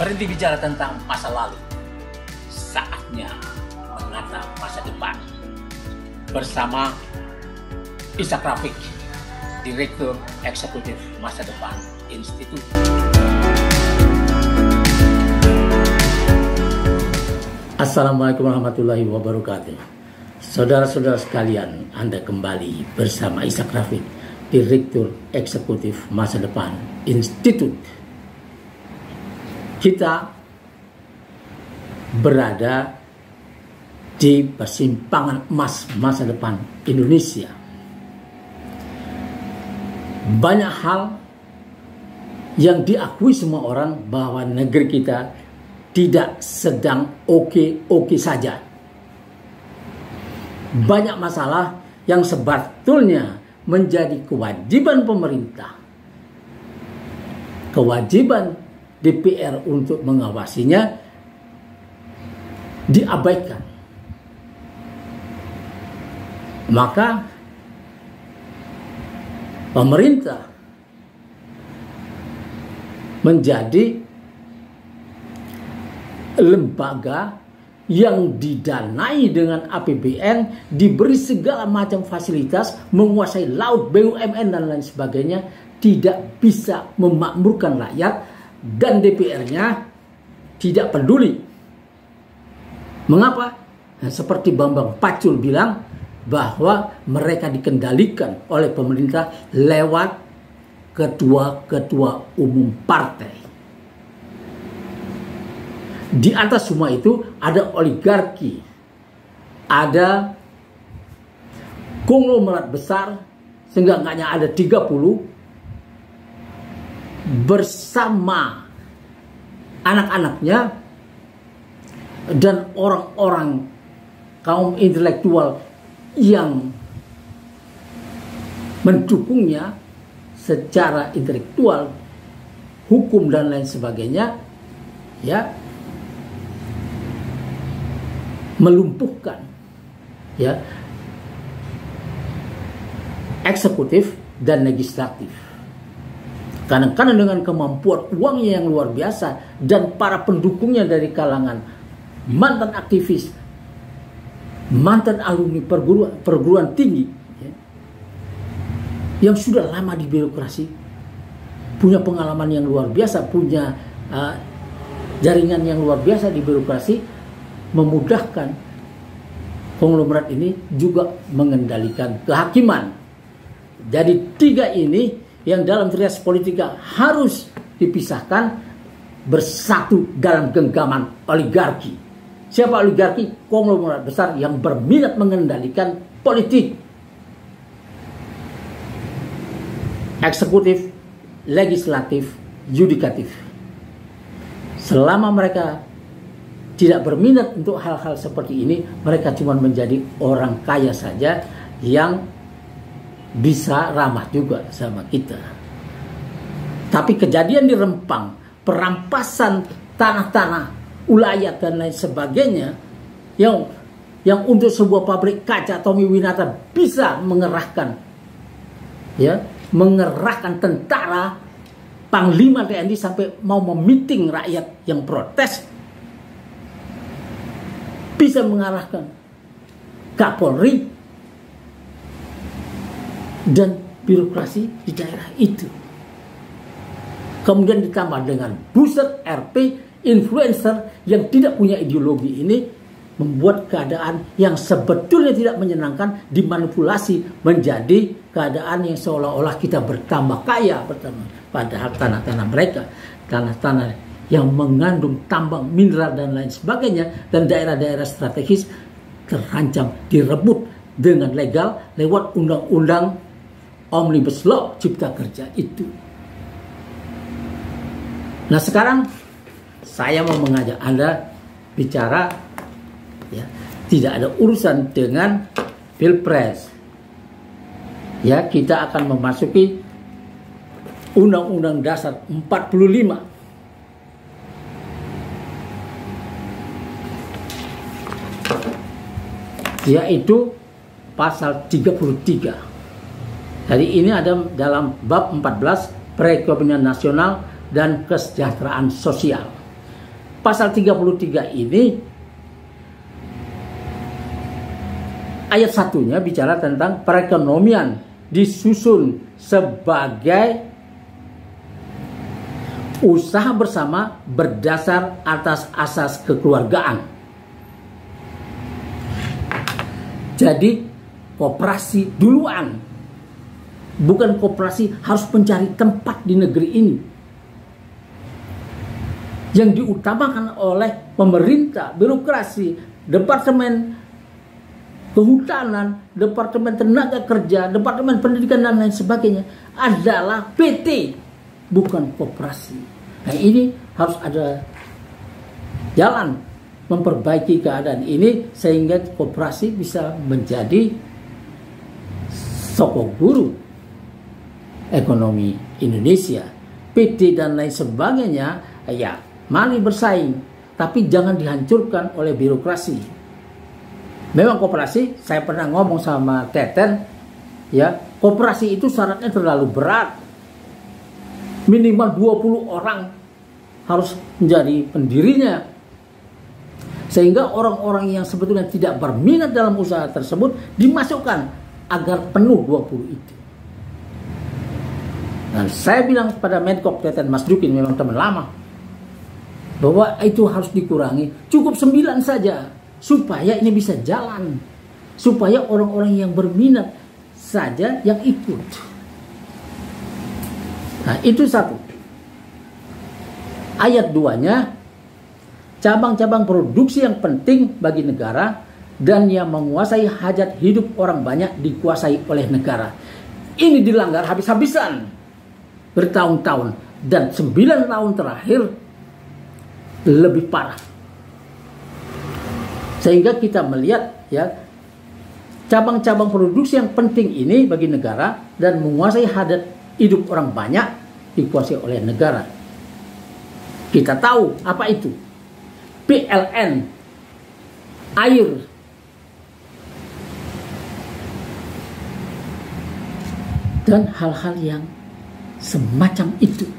Berhenti bicara tentang masa lalu. Saatnya menatap masa depan. Bersama Ishak Rafiq, Direktur Eksekutif Masa Depan Institut. Assalamualaikum warahmatullahi wabarakatuh. Saudara-saudara sekalian, Anda kembali bersama Ishak Rafiq, Direktur Eksekutif Masa Depan Institut. Kita berada di persimpangan emas masa depan Indonesia. Banyak hal yang diakui semua orang bahwa negeri kita tidak sedang oke-oke saja. Banyak masalah yang sebetulnya menjadi kewajiban pemerintah, kewajiban DPR untuk mengawasinya, diabaikan. Maka pemerintah menjadi lembaga yang didanai dengan APBN, diberi segala macam fasilitas, menguasai laut, BUMN dan lain sebagainya, tidak bisa memakmurkan rakyat, dan DPR-nya tidak peduli. Mengapa? Nah, seperti Bambang Pacul bilang bahwa mereka dikendalikan oleh pemerintah lewat ketua-ketua umum partai. Di atas semua itu ada oligarki, ada konglomerat besar, seenggaknya ada 30, bersama anak-anaknya dan orang-orang kaum intelektual yang mendukungnya secara intelektual, hukum dan lain sebagainya, ya, melumpuhkan, ya, eksekutif dan legislatif. Kadang-kadang dengan kemampuan uangnya yang luar biasa dan para pendukungnya dari kalangan mantan aktivis, mantan alumni perguruan tinggi, ya, yang sudah lama di birokrasi, punya pengalaman yang luar biasa, punya jaringan yang luar biasa di birokrasi, memudahkan konglomerat ini juga mengendalikan kehakiman. Jadi tiga ini yang dalam trias politika harus dipisahkan, bersatu dalam genggaman oligarki. Siapa oligarki? Konglomerat besar yang berminat mengendalikan politik, eksekutif, legislatif, yudikatif. Selama mereka tidak berminat untuk hal-hal seperti ini, mereka cuma menjadi orang kaya saja yang bisa ramah juga sama kita. Tapi kejadian di Rempang, perampasan tanah-tanah, ulayat dan lain sebagainya, yang untuk sebuah pabrik kaca Tommy Winata bisa mengerahkan, ya, mengerahkan tentara, panglima TNI sampai mau memiting rakyat yang protes, bisa mengarahkan Kapolri dan birokrasi di daerah itu. Kemudian ditambah dengan buset RP, influencer yang tidak punya ideologi ini, membuat keadaan yang sebetulnya tidak menyenangkan dimanipulasi menjadi keadaan yang seolah-olah kita bertambah kaya. Padahal tanah-tanah mereka, tanah-tanah yang mengandung tambang mineral dan lain sebagainya, dan daerah-daerah strategis terancam direbut dengan legal lewat undang-undang Omnibus Law Cipta Kerja itu. Nah, sekarang saya mau mengajak Anda bicara, ya, tidak ada urusan dengan Pilpres. Ya, kita akan memasuki Undang-Undang Dasar 45. Yaitu pasal 33. Jadi ini ada dalam bab 14 perekonomian nasional dan kesejahteraan sosial. pasal 33 ini ayat 1-nya bicara tentang perekonomian disusun sebagai usaha bersama berdasar atas asas kekeluargaan. Jadi koperasi duluan, bukan koperasi harus mencari tempat di negeri ini. Yang diutamakan oleh pemerintah, birokrasi, departemen kehutanan, departemen tenaga kerja, departemen pendidikan dan lain sebagainya adalah PT, bukan koperasi. Nah, ini harus ada jalan memperbaiki keadaan ini sehingga koperasi bisa menjadi sokong guru ekonomi Indonesia. PT dan lain sebagainya, ya mari bersaing, tapi jangan dihancurkan oleh birokrasi. Memang koperasi, saya pernah ngomong sama Teten, ya, koperasi itu syaratnya terlalu berat. Minimal 20 orang harus menjadi pendirinya. Sehingga orang-orang yang sebetulnya tidak berminat dalam usaha tersebut dimasukkan agar penuh 20 itu. Dan saya bilang kepada Menkop Teten Mas Dukin, memang teman lama, bahwa itu harus dikurangi. Cukup 9 saja. Supaya ini bisa jalan. Supaya orang-orang yang berminat saja yang ikut. Nah, itu satu. Ayat 2-nya, cabang-cabang produksi yang penting bagi negara dan yang menguasai hajat hidup orang banyak dikuasai oleh negara. Ini dilanggar habis-habisan bertahun-tahun. Dan 9 tahun terakhir lebih parah. Sehingga kita melihat, ya, cabang-cabang produksi yang penting ini bagi negara dan menguasai hajat hidup orang banyak dikuasai oleh negara. Kita tahu apa itu. PLN, air, dan hal-hal yang semacam itu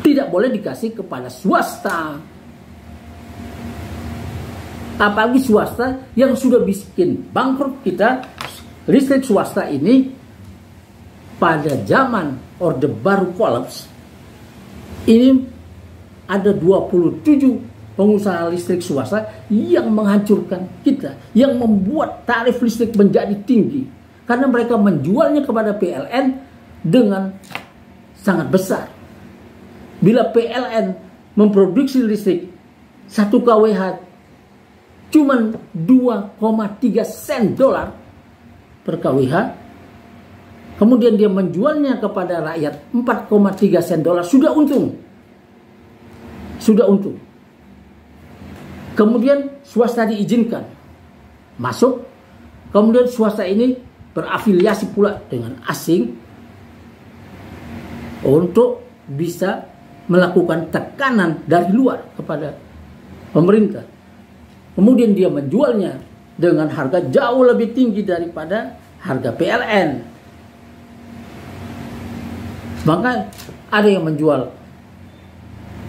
tidak boleh dikasih kepada swasta. Apalagi swasta yang sudah bikin bangkrut kita. Listrik swasta ini pada zaman Orde Baru kolaps, ini ada 27 pengusaha listrik swasta yang menghancurkan kita, yang membuat tarif listrik menjadi tinggi karena mereka menjualnya kepada PLN dengan sangat besar. Bila PLN memproduksi listrik 1 kWh cuman 2,3 sen dolar per kWh, kemudian dia menjualnya kepada rakyat 4,3 sen dolar, sudah untung. Sudah untung. Kemudian swasta diizinkan masuk, kemudian swasta ini berafiliasi pula dengan asing untuk bisa melakukan tekanan dari luar kepada pemerintah. Kemudian dia menjualnya dengan harga jauh lebih tinggi daripada harga PLN. Maka ada yang menjual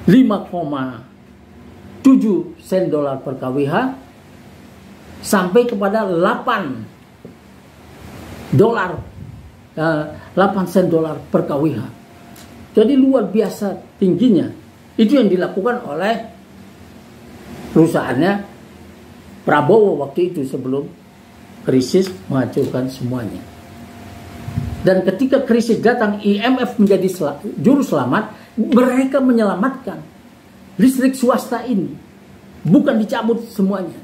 5,7 sen dolar per kWh sampai kepada 8 sen dolar per kWh. Jadi luar biasa tingginya. Itu yang dilakukan oleh perusahaannya Prabowo waktu itu sebelum krisis menghancurkan semuanya. Dan ketika krisis datang, IMF menjadi juru selamat, mereka menyelamatkan listrik swasta ini, bukan dicabut semuanya.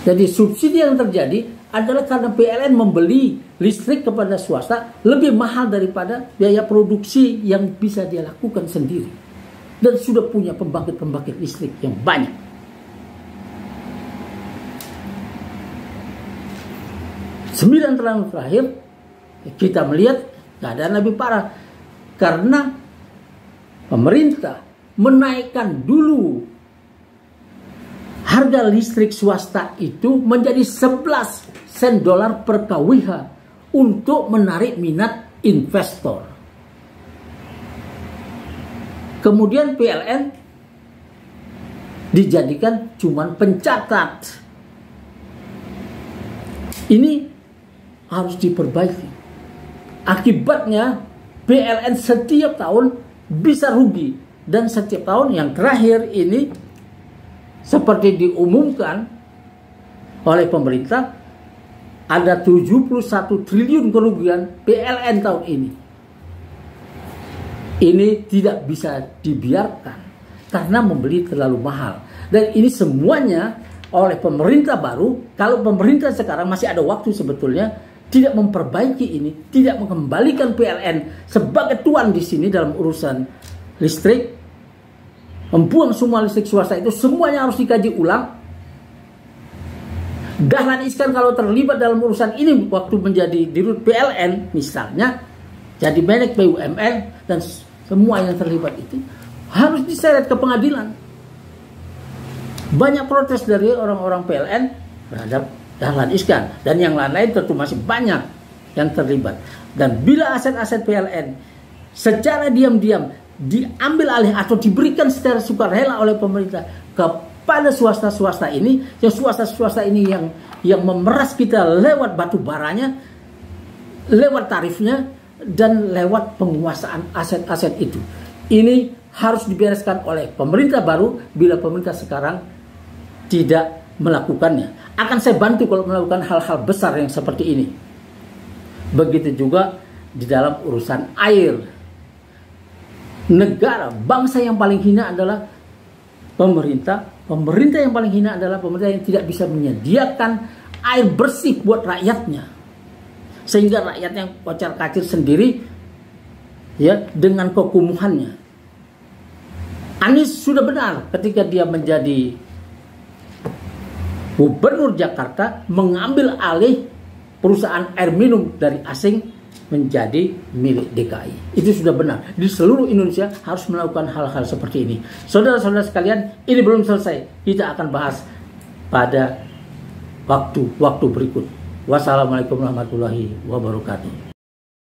Jadi subsidi yang terjadi adalah karena PLN membeli listrik kepada swasta lebih mahal daripada biaya produksi yang bisa dia lakukan sendiri. Dan sudah punya pembangkit-pembangkit listrik yang banyak. 9 tahun terakhir kita melihat keadaan lebih parah karena pemerintah menaikkan dulu harga listrik swasta itu menjadi 11 sen dolar per kWh untuk menarik minat investor. Kemudian PLN dijadikan cuman pencatat. Ini harus diperbaiki. Akibatnya PLN setiap tahun bisa rugi. Dan setiap tahun yang terakhir ini seperti diumumkan oleh pemerintah, ada 71 triliun kerugian PLN tahun ini. Ini tidak bisa dibiarkan karena membeli terlalu mahal. Dan ini semuanya oleh pemerintah baru. Kalau pemerintah sekarang masih ada waktu sebetulnya tidak memperbaiki ini, tidak mengembalikan PLN sebagai tuan di sini dalam urusan listrik, membuang semua listrik swasta itu semuanya harus dikaji ulang. Dahlan Iskan kalau terlibat dalam urusan ini waktu menjadi dirut PLN misalnya, jadi menek BUMN dan semua yang terlibat itu harus diseret ke pengadilan. Banyak protes dari orang-orang PLN terhadap Dahlan Iskan dan yang lain-lain tentu masih banyak yang terlibat. Dan bila aset-aset PLN secara diam-diam diambil alih atau diberikan secara sukarela oleh pemerintah kepada swasta-swasta ini, yang swasta-swasta ini yang memeras kita lewat batu baranya, lewat tarifnya, dan lewat penguasaan aset-aset itu. Ini harus dibereskan oleh pemerintah baru. Bila pemerintah sekarang tidak melakukannya, akan saya bantu kalau melakukan hal-hal besar yang seperti ini. Begitu juga di dalam urusan air. Negara, bangsa yang paling hina adalah pemerintah. Pemerintah yang paling hina adalah pemerintah yang tidak bisa menyediakan air bersih buat rakyatnya. Sehingga rakyatnya kocar-kacir sendiri ya dengan kekumuhannya. Anies sudah benar ketika dia menjadi Gubernur Jakarta mengambil alih perusahaan air minum dari asing menjadi milik DKI. Itu sudah benar. Di seluruh Indonesia harus melakukan hal-hal seperti ini. Saudara-saudara sekalian, ini belum selesai. Kita akan bahas pada waktu berikut. Wassalamualaikum warahmatullahi wabarakatuh.